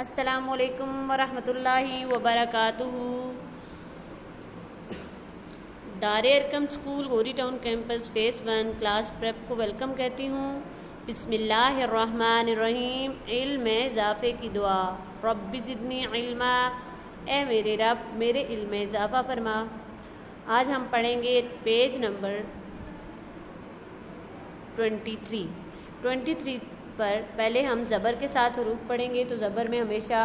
السلام علیکم ورحمۃ اللہ وبرکاتہ۔ Dar Arqam school Ghauri town campus phase 1 class prep کو ویلکم کہتی ہوں۔ بسم اللہ الرحمن الرحیم۔ علم میں اضافے کی دعا۔ رب زدنی علما، اے میرے رب میرے علم میں اضافہ فرما۔ آج ہم پڑھیں گے پیج نمبر 23 پر پہلے ہم زبر کے ساتھ حروف پڑھیں گے۔ تو زبر میں ہمیشہ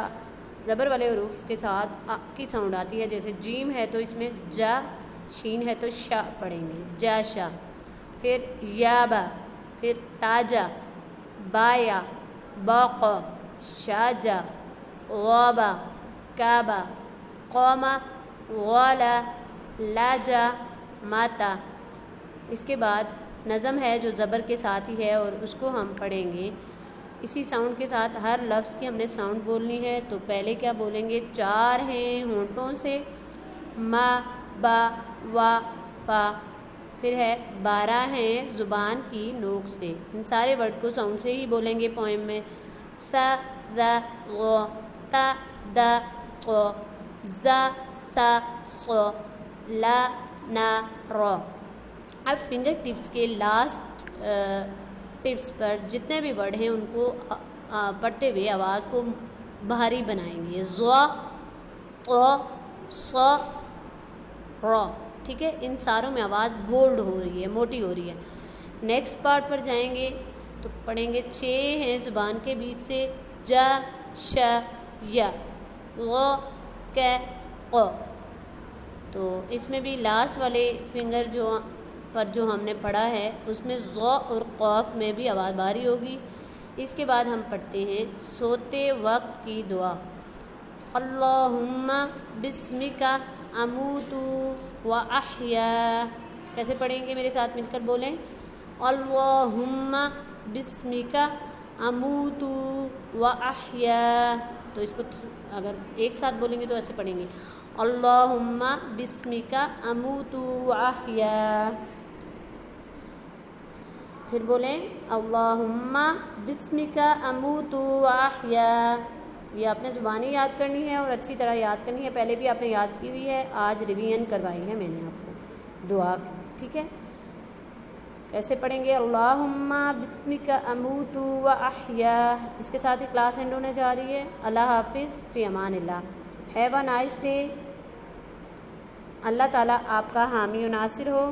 زبر والے حروف کے ساتھ آ کی ساؤنڈ آتی ہے، جیسے جیم ہے تو اس میں جا، شین ہے تو شا پڑھیں گے، جا شا۔ پھر یابا، پھر تاجا، بایا، باقا، شاجا، غابا، کعبہ، قوما، غالا، لاجا، ماتا۔ اس کے بعد نظم ہے جو زبر کے ساتھ ہی ہے اور اس کو ہم پڑھیں گے اسی ساؤنڈ کے ساتھ۔ ہر لفظ کی ہم نے ساؤنڈ بولنی ہے۔ تو پہلے کیا بولیں گے؟ 4 ہیں ہونٹوں سے، ما، با، وا، فا۔ پھر ہے 12 ہیں زبان کی نوک سے۔ ان سارے ورڈ کو ساؤنڈ سے ہی بولیں گے پوئم میں۔ سا، زا، غو، تا، دا، قو، زا، سا، صو، لا، نا، رو۔ اب فنگر ٹپس کے لاسٹ ٹپس پر جتنے بھی ورڈ ہیں ان کو پڑھتے ہوئے آواز کو بھاری بنائیں گے۔ زوا، قو، صو، رو۔ ٹھیک ہے، ان ساروں میں آواز بولڈ ہو رہی ہے، موٹی ہو رہی ہے۔ نیکسٹ پارٹ پر جائیں گے تو پڑھیں گے 6 ہیں زبان کے بیچ سے، جا، شا، یا، غو، کے، قو۔ تو اس میں بھی لاسٹ والے فنگر جو ہم نے پڑھا ہے اس میں ضو اور قوف میں بھی آواز بھاری ہوگی۔ اس کے بعد ہم پڑھتے ہیں سوتے وقت کی دعا۔ اللہم بسمک اموت و احیا۔ کیسے پڑھیں گے؟ میرے ساتھ مل کر بولیں، اللہم بسمک اموت و احیا۔ تو اس کو اگر ایک ساتھ بولیں گے تو ایسے پڑھیں گے، اللہم بسمک اموت و احیا۔ پھر بولیں اللہم بسمک اموت و احیا۔ یہ آپ نے زبانی یاد کرنی ہے اور اچھی طرح یاد کرنی ہے۔ پہلے بھی آپ نے یاد کی ہوئی ہے، آج ریویژن کروائی ہے میں نے آپ کو دعا کی۔ ٹھیک ہے، کیسے پڑھیں گے؟ اللہم بسمک اموت و احیا۔ اس کے ساتھ ہی کلاس اینڈ ہونے جا رہی ہے۔ اللہ حافظ، فی Aman Ullah, have a nice day. اللہ تعالیٰ آپ کا حامی و ناصر ہو۔